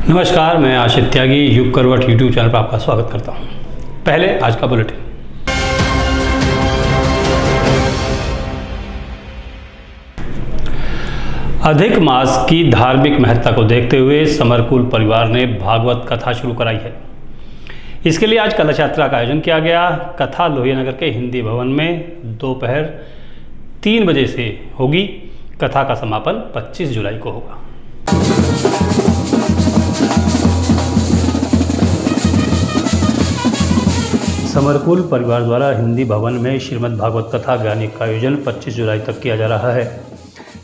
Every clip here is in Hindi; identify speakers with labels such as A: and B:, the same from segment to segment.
A: नमस्कार, मैं आशिष त्यागी युग करवट यूट्यूब चैनल पर आपका स्वागत करता हूं। पहले आज का बुलेटिन। अधिक मास की धार्मिक महत्ता को देखते हुए समरकुल परिवार ने भागवत कथा शुरू कराई है। इसके लिए आज कलश यात्रा का आयोजन किया गया। कथा लोहिया नगर के हिंदी भवन में दोपहर 3 बजे से होगी। कथा का समापन 25 जुलाई को होगा। समरकुल परिवार द्वारा हिंदी भवन में श्रीमद् भागवत कथा ज्ञानी का आयोजन 25 जुलाई तक किया जा रहा है।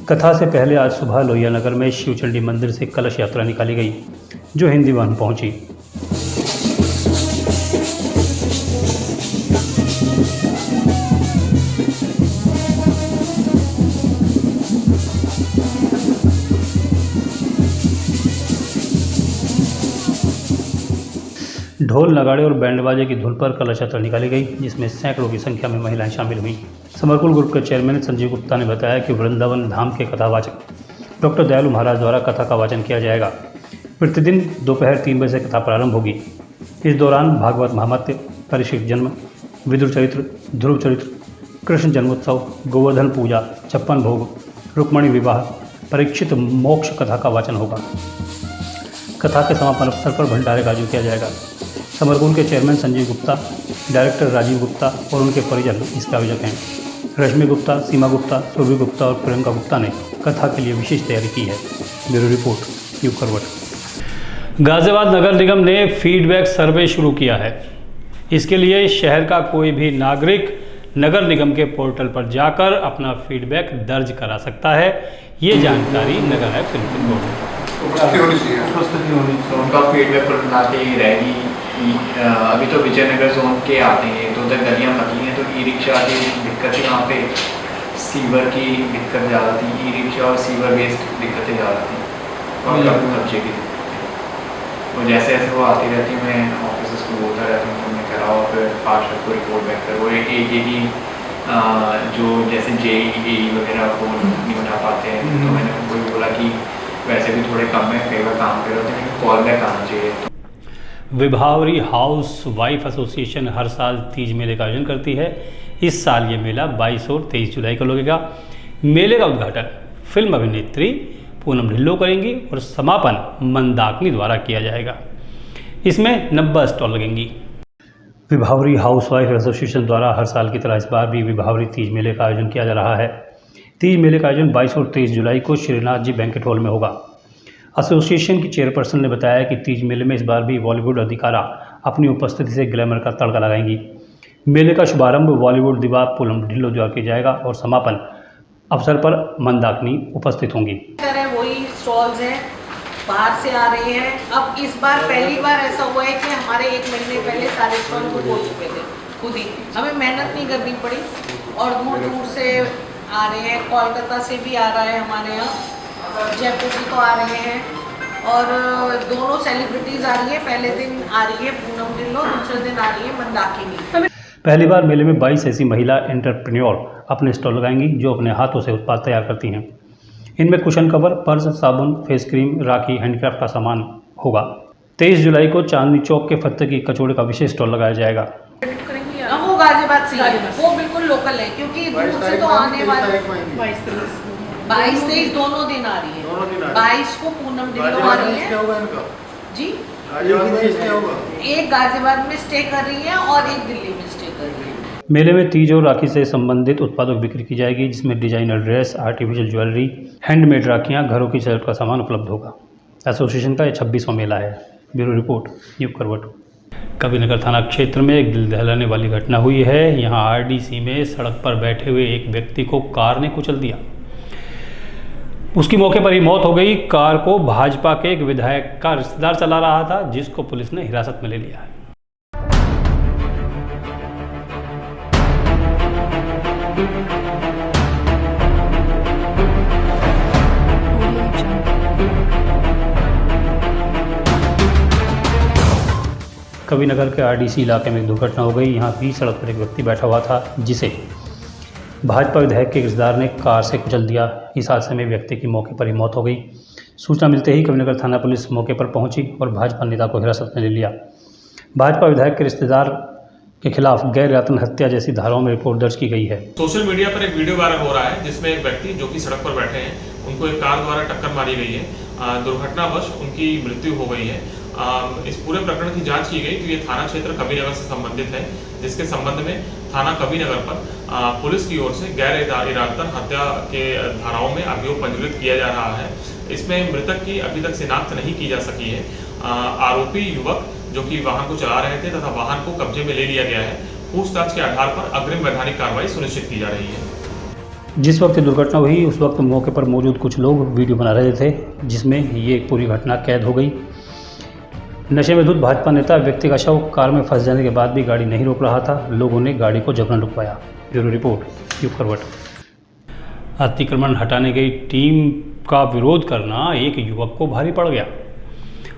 A: कथा से पहले आज सुबह लोहिया नगर में शिवचंडी मंदिर से कलश यात्रा निकाली गई, जो हिंदी भवन पहुंची। ढोल नगाड़े और बैंड बाजे की धुन पर कलश यात्रा निकाली गई, जिसमें सैकड़ों की संख्या में महिलाएं शामिल हुईं। समरकुल ग्रुप के चेयरमैन संजीव गुप्ता ने बताया कि वृंदावन धाम के कथावाचक डॉक्टर दयालु महाराज द्वारा कथा का वाचन किया जाएगा। प्रतिदिन दोपहर 3 बजे से कथा प्रारंभ होगी। इस दौरान भागवत महात्म्य, परीक्षित जन्म, विदुर चरित्र, ध्रुव चरित्र, कृष्ण जन्मोत्सव, गोवर्धन पूजा, 56 भोग, रुक्मणी विवाह, परीक्षित मोक्ष कथा का वाचन होगा। कथा के समापन अवसर पर भंडारे का आयोजन किया जाएगा। समरकुल के चेयरमैन संजीव गुप्ता, डायरेक्टर राजीव गुप्ता और उनके परिजन इसके आयोजक हैं। रश्मि गुप्ता, सीमा गुप्ता, सुरभि गुप्ता और प्रियंका गुप्ता ने कथा के लिए विशेष तैयारी की है। ब्यूरो रिपोर्ट, युग करवट। गाजियाबाद नगर निगम ने फीडबैक सर्वे शुरू किया है। इसके लिए शहर का कोई भी नागरिक नगर निगम के पोर्टल पर जाकर अपना फीडबैक दर्ज करा सकता है। ये जानकारी नगर आयुक्त नितिन गौड़ ने
B: उनका फीडबैक प्रणाली रहेगी। अभी तो विजयनगर जोन के आते हैं तो उधर गलियाँ पकी हैं, तो ई रिक्शा की दिक्कत है। वहाँ पे सीवर की दिक्कत ज़्यादा थी। ई रिक्शा और सीवर वेस्ट दिक्कतें ज़्यादा थी और काफ़ी खर्चे की दिक्कत। तो जैसे जैसे वो आती रहती, मैं ऑफिस को बोलता रहता हूँ, तो मैं कह रहा हूँ फिर पार्षद को रिपोर्ट बैक करो। एक ही जो जैसे JEE वगैरह को नहीं उठा पाते हैं, तो मैंने उनको बोला कि वैसे भी थोड़े कम है, कई बार काम कर रहे होते हैं, कॉल बैक आना चाहिए।
A: विभावरी हाउस वाइफ एसोसिएशन हर साल तीज मेले का आयोजन करती है। इस साल ये मेला 22 और 23 जुलाई को लगेगा। मेले का उद्घाटन फिल्म अभिनेत्री पूनम ढिल्लों करेंगी और समापन मंदाकिनी द्वारा किया जाएगा। इसमें 90 स्टॉल लगेंगी। विभावरी हाउस वाइफ एसोसिएशन द्वारा हर साल की तरह इस बार भी विभावरी तीज मेले का आयोजन किया जा रहा है। तीज मेले का आयोजन 22 और 23 जुलाई को श्रीनाथ जी बैंकेट हॉल में होगा। एसोसिएशन की चेयरपर्सन ने बताया कि तीज मेले में इस बार भी बॉलीवुड अधिकारा अपनी उपस्थिति से ग्लैमर का तड़का लगाएंगी। मेले का शुभारंभ बॉलीवुड दिवा पूनम ढिल्लों द्वारा किया जाएगा और समापन अवसर पर मंदाकिनी उपस्थित होंगी।
C: वही स्टॉल्स हैं, बाहर से आ रहे हैं। अब इस बार पहली बार ऐसा हुआ है कि हमारे 1 महीने पहले सारे स्टॉल बुक हो चुके थे। खुद ही हमें मेहनत नहीं करनी पड़ी और दूर दूर से आ रहे हैं। कोलकाता से भी आ रहा है हमारे यहाँ, जयपुर से तो आ रहे हैं और दोनों सेलिब्रिटीज़ आ रही है। पहले दिन आ रही है पूनम ढिल्लों, दूसरे दिन आ रही है मंदाकिनी।
A: पहली बार मेले में 22 ऐसी महिला एंटरप्रेन्योर अपने स्टॉल लगाएंगी, जो अपने हाथों से उत्पाद तैयार करती हैं। इनमें कुशन कवर, पर्स, साबुन, फेस क्रीम, राखी, हैंडक्राफ्ट का सामान होगा। 23 जुलाई को चांदनी चौक के फत्ते की कचौड़े का विशेष स्टॉल लगाया जाएगा।
C: वो गाजियाबाद से वो बिल्कुल लोकल है, क्योंकि दूर से तो आने वाले 22-23 दोनों दिन आ रही है। 22 को पूनम ढिल्लों आ रही है जी, एक गाजियाबाद में स्टे कर रही है और एक दिल्ली में स्टे कर रही है।
A: मेले में तीज और राखी से संबंधित उत्पादों की बिक्री की जाएगी, जिसमें designer dress, artificial jewellery, handmade राखियां, घरों की सजावट का सामान उपलब्ध होगा। एसोसिएशन का यह 26वां मेला है। ब्यूरो रिपोर्ट, युग करवट। कबीरनगर थाना क्षेत्र में एक दिल दहलाने वाली घटना हुई है। यहाँ RDC में सड़क पर बैठे हुए एक व्यक्ति को कार ने कुचल दिया। उसकी मौके पर ही मौत हो गई। कार को भाजपा के एक विधायक का रिश्तेदार चला रहा था, जिसको पुलिस ने हिरासत में ले लिया है। कबीरनगर के RDC इलाके में एक दुर्घटना हो गई। यहाँ बीच सड़क पर एक व्यक्ति बैठा हुआ था, जिसे भाजपा विधायक के रिश्तेदार ने कार से कुचल दिया। इस हादसे में व्यक्ति की मौके पर ही मौत हो गई। सूचना मिलते ही कविनगर थाना पुलिस मौके पर पहुंची और भाजपा नेता को हिरासत में ले लिया। भाजपा विधायक के रिश्तेदार के खिलाफ गैर यातन हत्या जैसी धाराओं में रिपोर्ट दर्ज की गई है।
D: सोशल मीडिया पर एक वीडियो वायरल हो रहा है जिसमें एक व्यक्ति जो कि सड़क पर बैठे हैं उनको एक कार द्वारा टक्कर मारी गई है। दुर्घटनावश उनकी मृत्यु हो गई है। इस पूरे प्रकरण की जांच की गई तो ये थाना क्षेत्र कबीरनगर से संबंधित है, जिसके संबंध में थाना कबीरनगर पर पुलिस की ओर से गैर इरादतन हत्या के धाराओं में अभियोग पंजीकृत किया जा रहा है। इसमें मृतक की अभी तक शिनाख्त नहीं की जा सकी है। आरोपी युवक जो कि वाहन को चला रहे थे तथा वाहन को कब्जे में ले लिया गया है। पूछताछ के आधार पर अग्रिम वैधानिक कार्रवाई सुनिश्चित की जा रही है।
A: जिस वक्त दुर्घटना हुई उस वक्त मौके पर मौजूद कुछ लोग वीडियो बना रहे थे, जिसमें ये पूरी घटना कैद हो गई। नशे में धुत भाजपा नेता व्यक्ति का शव कार में फंस जाने के बाद भी गाड़ी नहीं रोक रहा था। लोगों ने गाड़ी को जबरन रुकवाया। ब्यूरो रिपोर्ट, युग करवट। अतिक्रमण हटाने गई टीम का विरोध करना एक युवक को भारी पड़ गया।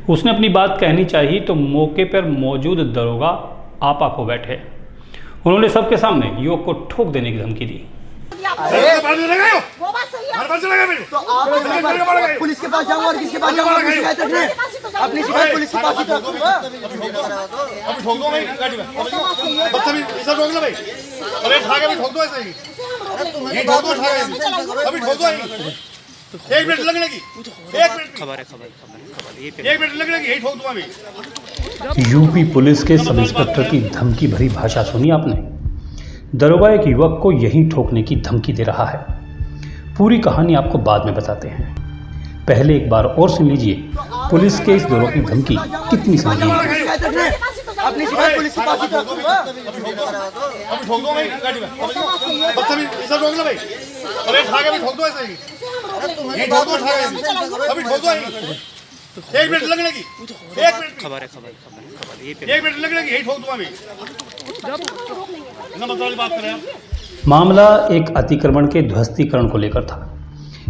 A: उसने अपनी बात कहनी चाहिए तो मौके पर मौजूद दरोगा आपा को बैठे। उन्होंने सबके सामने युवक को ठोक देने की धमकी दी।
E: वो बात सही है। तो आप पुलिस के पास जाऊंगा और किसके पास जाऊंगा? अपनी शिकायत रखने, अपनी शिकायत पुलिस के पास ही तो रखूंगा।
F: अभी ठोक दो भाई गाड़ी में। बदतमीज इसे ठोक लो भाई। अरे ठा के भी ठोक दो ऐसे ही। ये ठोक दो ठा के। अभी ठोक दो। 1 मिनट लगने की। 1 मिनट। खबर। 1 मिनट लगने की। यही ठोक दूंगा अभी।
A: यूपी पुलिस के सब इंस्पेक्टर की धमकी भरी भाषा सुनी आपने? दरोगा एक युवक को यहीं ठोकने की धमकी दे रहा है। पूरी कहानी आपको बाद में बताते हैं। पहले एक बार और सुन लीजिए पुलिस के इस दरोगा की धमकी कितनी संगीन है।
E: अपनी शिकायत पुलिस के पास ही तो रखूंगा।
F: अभी ठोक दो भाई गाड़ी में। बदतमीज इसे ठोक लो भाई। अरे ठा के भी ठोक दो ऐसे ही। ये ठोक दो ठा के। अभी ठोक दो। 1 मिनट लगने की। 1 मिनट। खबर। 1 मिनट लगने की। यही ठोक दूंगा अभी। ना मतलब बात करें आप।
A: मामला एक अतिक्रमण के ध्वस्तीकरण को लेकर था।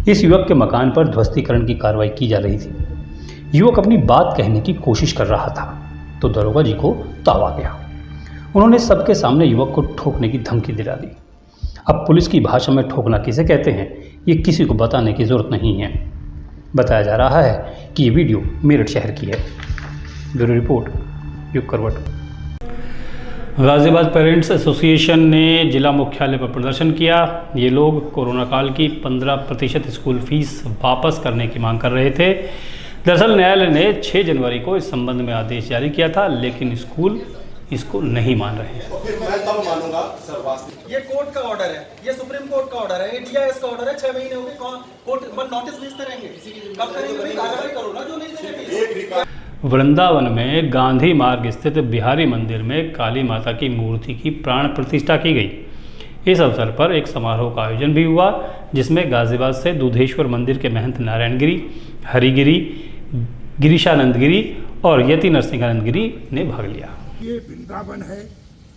A: इस युवक के मकान पर ध्वस्तीकरण की कार्रवाई की जा रही थी। युवक अपनी बात कहने की कोशिश कर रहा था तो दरोगा जी को ताव आ गया। उन्होंने सबके सामने युवक को ठोकने की धमकी दिला दी। अब पुलिस की भाषा में ठोकना किसे कहते हैं ये किसी को बताने की ज़रूरत नहीं है। बताया जा रहा है कि ये वीडियो मेरठ शहर की है। ब्यूरो रिपोर्ट, युग करवट। गाज़ियाबाद पेरेंट्स एसोसिएशन ने जिला मुख्यालय पर प्रदर्शन किया। ये लोग कोरोना काल की 15% स्कूल फीस वापस करने की मांग कर रहे थे। दरअसल न्यायालय ने 6 जनवरी को इस संबंध में आदेश जारी किया था, लेकिन स्कूल इसको नहीं मान रहे हैं।
F: मैं तब मानूंगा सर।
G: ये कोर्ट का ऑर्डर है, ये सुप्रीम कोर्ट का ऑर्डर है, ये डीआईएस का ऑर्डर है। 6 महीने हो गए, कोर्ट बस नोटिस भेजते रहेंगे। कब करेंगे भाई? कार्रवाई करो ना, जो नहीं देंगे।
A: वृंदावन में गांधी मार्ग स्थित बिहारी मंदिर में काली माता की मूर्ति की प्राण प्रतिष्ठा की गई। इस अवसर पर एक समारोह का आयोजन भी हुआ, जिसमें गाज़ियाबाद से दूधेश्वर मंदिर के महंत नारायणगिरी, हरिगिरी, गिरीशानंदगिरी और यति नरसिंहानंदगिरी ने भाग लिया।
H: ये वृंदावन है,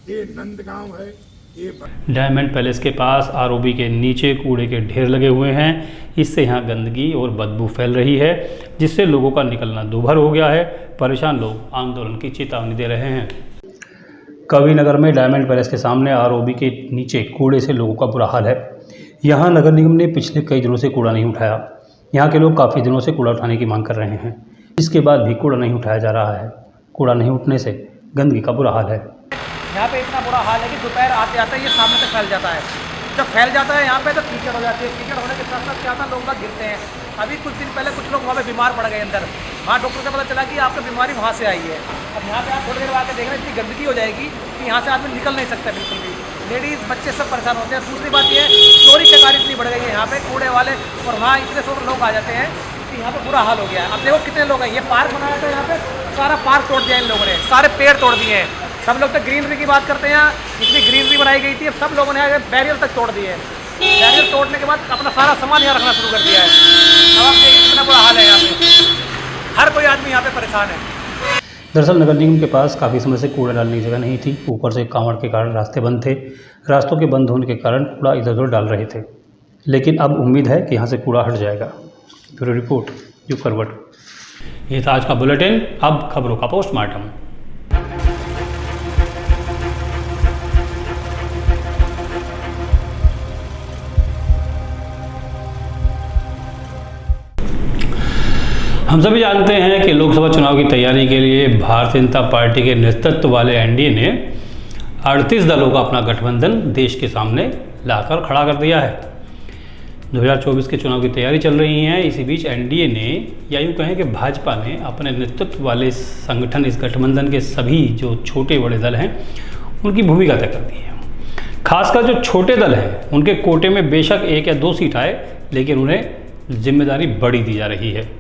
H: ये नंदगांव है, ये
A: डायमंड पैलेस के पास आरओबी के नीचे कूड़े के ढेर लगे हुए हैं। इससे यहाँ गंदगी और बदबू फैल रही है, जिससे लोगों का निकलना दूभर हो गया है। परेशान लोग आंदोलन की चेतावनी दे रहे हैं। कविनगर में डायमंड पैलेस के सामने आरओबी के नीचे कूड़े से लोगों का बुरा हाल है। यहाँ नगर निगम ने पिछले कई दिनों से कूड़ा नहीं उठाया। यहाँ के लोग काफ़ी दिनों से कूड़ा उठाने की मांग कर रहे हैं। इसके बाद भी कूड़ा नहीं उठाया जा रहा है। कूड़ा नहीं उठने से गंदगी का बुरा हाल है।
G: यहाँ पे इतना बुरा हाल है कि दोपहर आते आते ये सामने तक फैल जाता है। जब फैल जाता है यहाँ पे तो कीचड़ हो जाती है। कीचड़ होने के साथ साथ क्या था, लोग बाग गिरते हैं। अभी कुछ दिन पहले कुछ लोग वहाँ पे बीमार पड़ गए अंदर। वहाँ डॉक्टर से पता चला कि आपकी बीमारी वहाँ से आई है। अब यहाँ पे आप थोड़ी देर आके देख रहे हैं, इतनी गंदगी हो जाएगी कि यहाँ से आदमी निकल नहीं सकता बिल्कुल भी। लेडीज़ बच्चे सब परेशान होते हैं। दूसरी बात ये है, चोरी चकारी इतनी बढ़ गई है यहाँ पे कूड़े वाले, और वहाँ इतने सब लोग आ जाते हैं कि यहाँ पे बुरा हाल हो गया है। अब देखो कितने लोग हैं। ये पार्क बनाया था, यहाँ पे सारा पार्क तोड़ दिया इन लोगों ने, सारे पेड़ तोड़ दिए हैं। सब लोग तो ग्रीनरी की बात करते हैं, इतनी ग्रीनरी बनाई गई थी, अब सब लोगों ने बैरियर तक तोड़ दिए हैं। बैरियर तोड़ने के बाद अपना सारा सामान यहाँ रखना शुरू कर दिया है। अब आप देखिए कितना बुरा हाल है यहाँ पे। हर कोई आदमी यहाँ पे परेशान है।
A: दरअसल नगर निगम के पास काफ़ी समय से कूड़ा डालने की जगह नहीं थी। ऊपर से कांवड़ के कारण रास्ते बंद थे। रास्तों के बंद होने के कारण कूड़ा इधर उधर डाल रहे थे, लेकिन अब उम्मीद है कि यहाँ से कूड़ा हट जाएगा। ब्यूरो रिपोर्ट, युग करवट। ये था आज का बुलेटिन। अब खबरों का पोस्टमार्टम। हम सभी जानते हैं कि लोकसभा चुनाव की तैयारी के लिए भारतीय जनता पार्टी के नेतृत्व वाले एनडीए ने 38 दलों का अपना गठबंधन देश के सामने लाकर खड़ा कर दिया है। 2024 के चुनाव की तैयारी चल रही है। इसी बीच एनडीए ने, या यूँ कहें कि भाजपा ने, अपने नेतृत्व वाले संगठन इस गठबंधन के सभी जो छोटे बड़े दल हैं उनकी भूमिका तय कर दी है। खासकर जो छोटे दल हैं उनके कोटे में बेशक 1 या 2 सीट आए, लेकिन उन्हें जिम्मेदारी बड़ी दी जा रही है।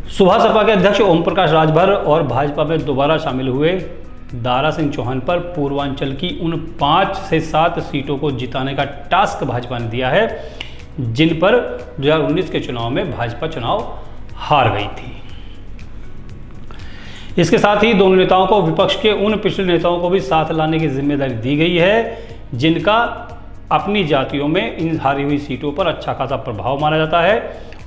A: सुबह सपा के अध्यक्ष ओम प्रकाश राजभर और भाजपा में दोबारा शामिल हुए दारा सिंह चौहान पर पूर्वांचल की उन 5 से 7 सीटों को जिताने का टास्क भाजपा ने दिया है, जिन पर 2019 के चुनाव में भाजपा चुनाव हार गई थी। इसके साथ ही दोनों नेताओं को विपक्ष के उन पिछले नेताओं को भी साथ लाने की जिम्मेदारी दी गई है, जिनका अपनी जातियों में इन हारी हुई सीटों पर अच्छा खासा प्रभाव माना जाता है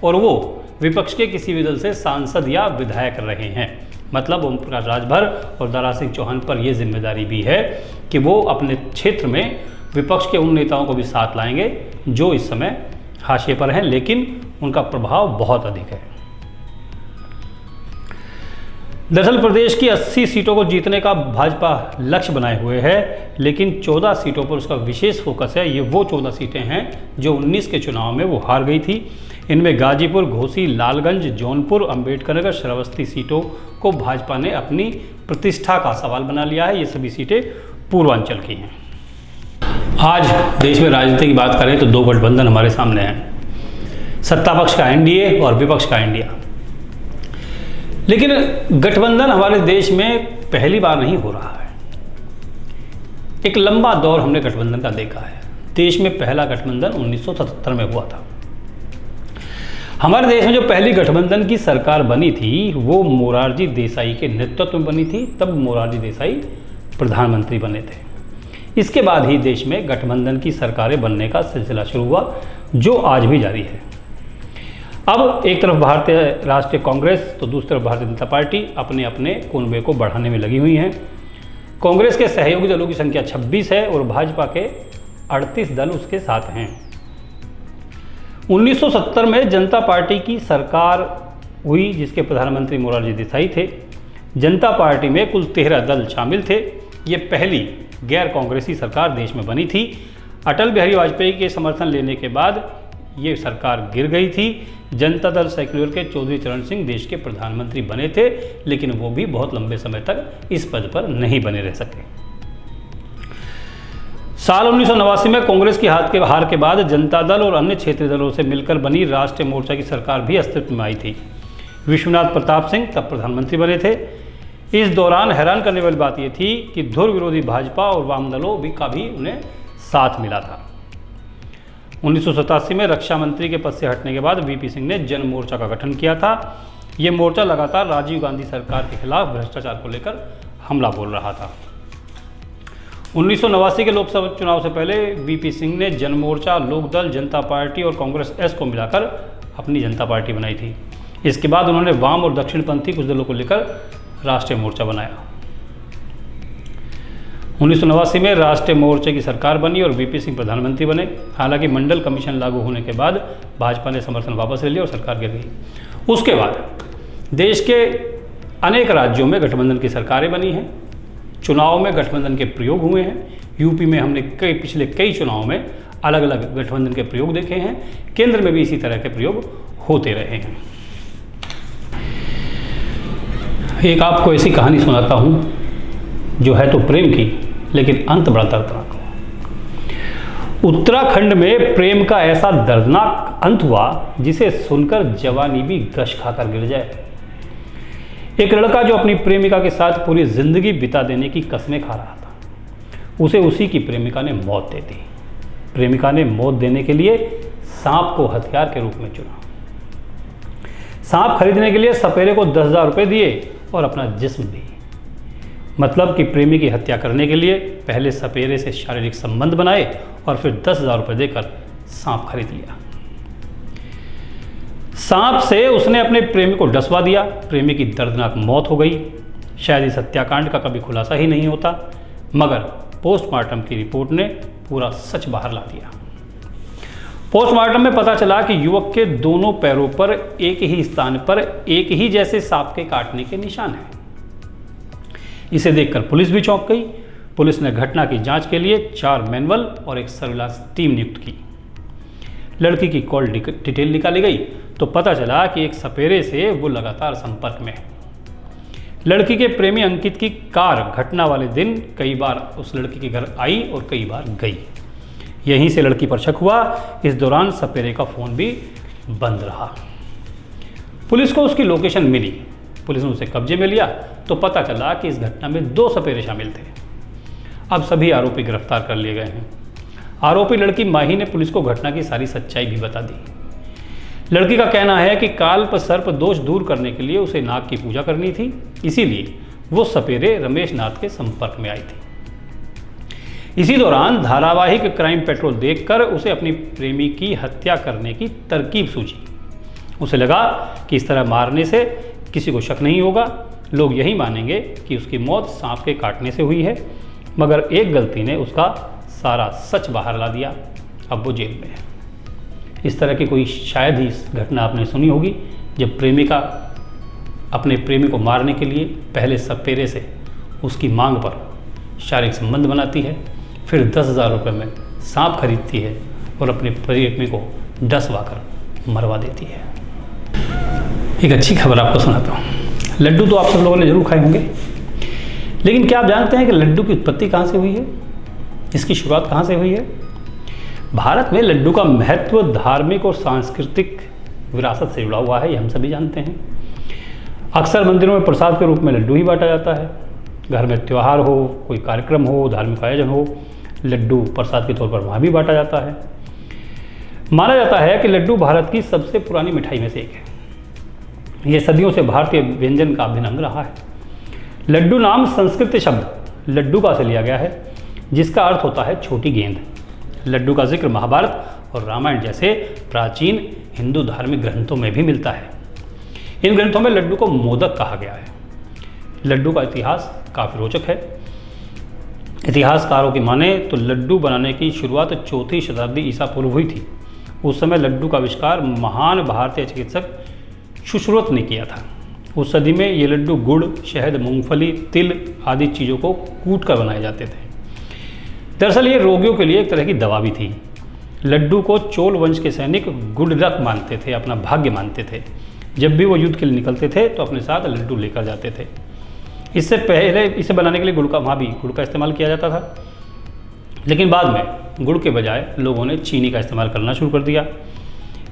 A: और वो विपक्ष के किसी भी दल से सांसद या विधायक रहे हैं। मतलब ओम प्रकाश राजभर और दारा सिंह चौहान पर यह जिम्मेदारी भी है कि वो अपने क्षेत्र में विपक्ष के उन नेताओं को भी साथ लाएंगे जो इस समय हाशिए पर हैं, लेकिन उनका प्रभाव बहुत अधिक है। दरअसल प्रदेश की 80 सीटों को जीतने का भाजपा लक्ष्य बनाए हुए है, लेकिन 14 सीटों पर उसका विशेष फोकस है। ये वो 14 सीटें हैं जो 19 के चुनाव में वो हार गई थी। इनमें गाजीपुर, घोसी, लालगंज, जौनपुर, अंबेडकरनगर, श्रावस्ती सीटों को भाजपा ने अपनी प्रतिष्ठा का सवाल बना लिया है। ये सभी सीटें पूर्वांचल की हैं। आज देश में राजनीति की बात करें तो 2 गठबंधन हमारे सामने हैं, सत्ता पक्ष का एनडीए और विपक्ष का इंडिया। लेकिन गठबंधन हमारे देश में पहली बार नहीं हो रहा है। एक लंबा दौर हमने गठबंधन का देखा है। देश में पहला गठबंधन 1977 में हुआ था। हमारे देश में जो पहली गठबंधन की सरकार बनी थी वो मोरारजी देसाई के नेतृत्व में बनी थी। तब मोरारजी देसाई प्रधानमंत्री बने थे। इसके बाद ही देश में गठबंधन की सरकारें बनने का सिलसिला शुरू हुआ, जो आज भी जारी है। अब एक तरफ भारतीय राष्ट्रीय कांग्रेस तो दूसरी तरफ भारतीय जनता पार्टी अपने अपने कुनबे को बढ़ाने में लगी हुई हैं। कांग्रेस के सहयोगी दलों की संख्या 26 है और भाजपा के 38 दल उसके साथ हैं। 1970 में जनता पार्टी की सरकार हुई, जिसके प्रधानमंत्री मोरारजी देसाई थे। जनता पार्टी में कुल 13 दल शामिल थे। ये पहली गैर कांग्रेसी सरकार देश में बनी थी। अटल बिहारी वाजपेयी के समर्थन लेने के बाद ये सरकार गिर गई थी। जनता दल सेक्युलर के चौधरी चरण सिंह देश के प्रधानमंत्री बने थे, लेकिन वो भी बहुत लंबे समय तक इस पद पर नहीं बने रह सके। साल 1989 में कांग्रेस की हार के बाद जनता दल और अन्य क्षेत्रीय दलों से मिलकर बनी राष्ट्रीय मोर्चा की सरकार भी अस्तित्व में आई थी। विश्वनाथ प्रताप सिंह तब प्रधानमंत्री बने थे। इस दौरान हैरान करने वाली बात यह थी कि धुर विरोधी भाजपा और वाम दलों का भी उन्हें साथ मिला था। 1987 में रक्षा मंत्री के पद से हटने के बाद वीपी सिंह ने जन मोर्चा का गठन किया था। ये मोर्चा लगातार राजीव गांधी सरकार के खिलाफ भ्रष्टाचार को लेकर हमला बोल रहा था। 1989 के लोकसभा चुनाव से पहले वीपी सिंह ने जन मोर्चा, लोकदल, जनता पार्टी और कांग्रेस एस को मिलाकर अपनी जनता पार्टी बनाई थी। इसके बाद उन्होंने वाम और दक्षिणपंथी कुछ दलों को लेकर राष्ट्रीय मोर्चा बनाया। 1989 में राष्ट्रीय मोर्चे की सरकार बनी और वीपी सिंह प्रधानमंत्री बने। हालांकि मंडल कमीशन लागू होने के बाद भाजपा ने समर्थन वापस ले लिया और सरकार गिर गई। उसके बाद देश के अनेक राज्यों में गठबंधन की सरकारें बनी हैं। चुनाव में गठबंधन के प्रयोग हुए हैं। यूपी में हमने पिछले कई चुनावों में अलग अलग गठबंधन के प्रयोग देखे हैं। केंद्र में भी इसी तरह के प्रयोग होते रहे हैं। एक आपको ऐसी कहानी सुनाता हूँ जो है तो प्रेम की, लेकिन अंत बड़ा दर्दनाक हुआ। उत्तराखंड में प्रेम का ऐसा दर्दनाक अंत हुआ जिसे सुनकर जवानी भी गश खाकर गिर जाए। एक लड़का जो अपनी प्रेमिका के साथ पूरी जिंदगी बिता देने की कस्में खा रहा था, उसे उसी की प्रेमिका ने मौत दे दी। प्रेमिका ने मौत देने के लिए सांप को हथियार के रूप में चुना। सांप खरीदने के लिए सपेरे को 10,000 रुपये दिए और अपना जिस्म भी। मतलब कि प्रेमी की हत्या करने के लिए पहले सपेरे से शारीरिक संबंध बनाए और फिर 10,000 रुपये देकर सांप खरीद लिया। सांप से उसने अपने प्रेमी को डसवा दिया। प्रेमी की दर्दनाक मौत हो गई। शायद इस हत्याकांड का कभी खुलासा ही नहीं होता, मगर पोस्टमार्टम की रिपोर्ट ने पूरा सच बाहर ला दिया। पोस्टमार्टम में पता चला कि युवक के दोनों पैरों पर एक ही स्थान पर एक ही जैसे सांप के काटने के निशान हैं। इसे देखकर पुलिस भी चौंक गई। पुलिस ने घटना की जांच के लिए 4 मैनुअल और एक सर्विलांस टीम नियुक्त की। लड़की की कॉल डिटेल निकाली गई तो पता चला कि एक सपेरे से वो लगातार संपर्क में है। लड़की के प्रेमी अंकित की कार घटना वाले दिन कई बार उस लड़की के घर आई और कई बार गई। यहीं से लड़की पर शक हुआ। इस दौरान सपेरे का फ़ोन भी बंद रहा। पुलिस को उसकी लोकेशन मिली। पुलिस ने उसे कब्जे में लिया तो पता चला कि इस घटना में 2 सपेरे शामिल थे। अब सभी आरोपी गिरफ्तार कर लिए गए हैं। आरोपी लड़की माही ने पुलिस को घटना की सारी सच्चाई भी बता दी। लड़की का कहना है कि काल्प सर्प दोष दूर करने के लिए उसे नाग की पूजा करनी थी, इसीलिए वो सपेरे रमेश नाथ के संपर्क में आई थी। इसी दौरान धारावाहिक क्राइम पेट्रोल देखकर उसे अपनी प्रेमी की हत्या करने की तरकीब सूझी। उसे लगा कि इस तरह मारने से किसी को शक नहीं होगा, लोग यही मानेंगे कि उसकी मौत सांप के काटने से हुई है। मगर एक गलती ने उसका सारा सच बाहर ला दिया। अब वो जेल में है। इस तरह की कोई शायद ही घटना आपने सुनी होगी जब प्रेमिका अपने प्रेमी को मारने के लिए पहले सपेरे से उसकी मांग पर शारीरिक संबंध बनाती है, फिर 10,000 रुपये में सांप खरीदती है और अपने प्रेमी को डसवाकर मरवा देती है। एक अच्छी खबर आपको सुनाता हूँ। लड्डू तो आप सब लोगों ने जरूर खाए होंगे, लेकिन क्या आप जानते हैं कि लड्डू की उत्पत्ति कहाँ से हुई है? इसकी शुरुआत कहाँ से हुई है? भारत में लड्डू का महत्व धार्मिक और सांस्कृतिक विरासत से जुड़ा हुआ है, ये हम सभी जानते हैं। अक्सर मंदिरों में प्रसाद के रूप में लड्डू ही बांटा जाता है। घर में त्यौहार हो, कोई कार्यक्रम हो, धार्मिक आयोजन हो, लड्डू प्रसाद के तौर पर वहाँ भी बांटा जाता है। माना जाता है कि लड्डू भारत की सबसे पुरानी मिठाई में से एक है। ये सदियों से भारतीय व्यंजन का अभिन्न अंग रहा है। लड्डू नाम संस्कृत शब्द लड्डूका से लिया गया है, जिसका अर्थ होता है छोटी गेंद। लड्डू का जिक्र महाभारत और रामायण जैसे प्राचीन हिंदू धार्मिक ग्रंथों में भी मिलता है। इन ग्रंथों में लड्डू को मोदक कहा गया है। लड्डू का इतिहास काफ़ी रोचक है। इतिहासकारों की माने तो लड्डू बनाने की शुरुआत 4वीं शताब्दी ईसा पूर्व हुई थी। उस समय लड्डू का आविष्कार महान भारतीय चिकित्सक सुश्रुत ने किया था। उस सदी में ये लड्डू गुड़, शहद, मूंगफली, तिल आदि चीज़ों को कूट कर बनाए जाते थे। दरअसल ये रोगियों के लिए एक तरह की दवा भी थी। लड्डू को चोल वंश के सैनिक गुडरक मानते थे, अपना भाग्य मानते थे। जब भी वो युद्ध के लिए निकलते थे तो अपने साथ लड्डू लेकर जाते थे। इससे पहले इसे बनाने के लिए वहाँ भी गुड़ का इस्तेमाल किया जाता था, लेकिन बाद में गुड़ के बजाय लोगों ने चीनी का इस्तेमाल करना शुरू कर दिया।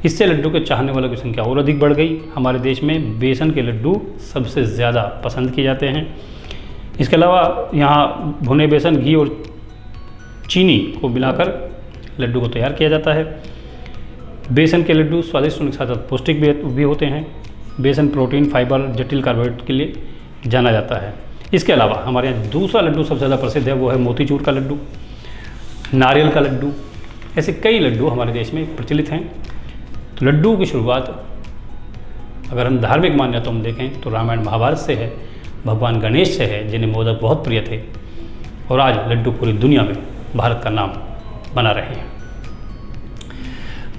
A: इससे लड्डू के चाहने वालों की संख्या और अधिक बढ़ गई। हमारे देश में बेसन के लड्डू सबसे ज़्यादा पसंद किए जाते हैं। इसके अलावा यहाँ भुने बेसन, घी और चीनी को मिलाकर लड्डू को तैयार किया जाता है। बेसन के लड्डू स्वादिष्ट होने के साथ साथ पौष्टिक भी होते हैं। बेसन प्रोटीन, फाइबर, जटिल कार्बोहाइड्रेट के लिए जाना जाता है। इसके अलावा हमारे यहाँ दूसरा लड्डू सबसे ज़्यादा प्रसिद्ध है, वो है मोतीचूर का लड्डू, नारियल का लड्डू। ऐसे कई लड्डू हमारे देश में प्रचलित हैं। तो लड्डू की शुरुआत अगर हम धार्मिक मान्यताओं में देखें तो रामायण महाभारत से है, भगवान गणेश से है, जिन्हें मोदक बहुत प्रिय थे, और आज लड्डू पूरी दुनिया में भारत का नाम बना रहे हैं।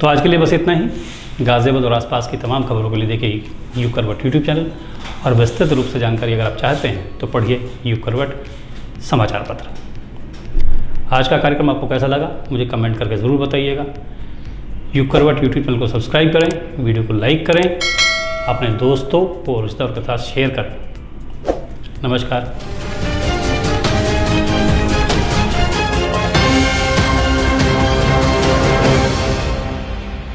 A: तो आज के लिए बस इतना ही। गाज़ियाबाद और आसपास की तमाम खबरों के लिए देखिए युग करवट यूट्यूब चैनल, और विस्तृत रूप से जानकारी अगर आप चाहते हैं तो पढ़िए युग करवट समाचार पत्र। आज का कार्यक्रम आपको कैसा लगा मुझे कमेंट करके ज़रूर बताइएगा। युग करवट यूट्यूब चैनल को सब्सक्राइब करें, वीडियो को लाइक करें, अपने दोस्तों और रिश्तेदारों के साथ शेयर करें। नमस्कार।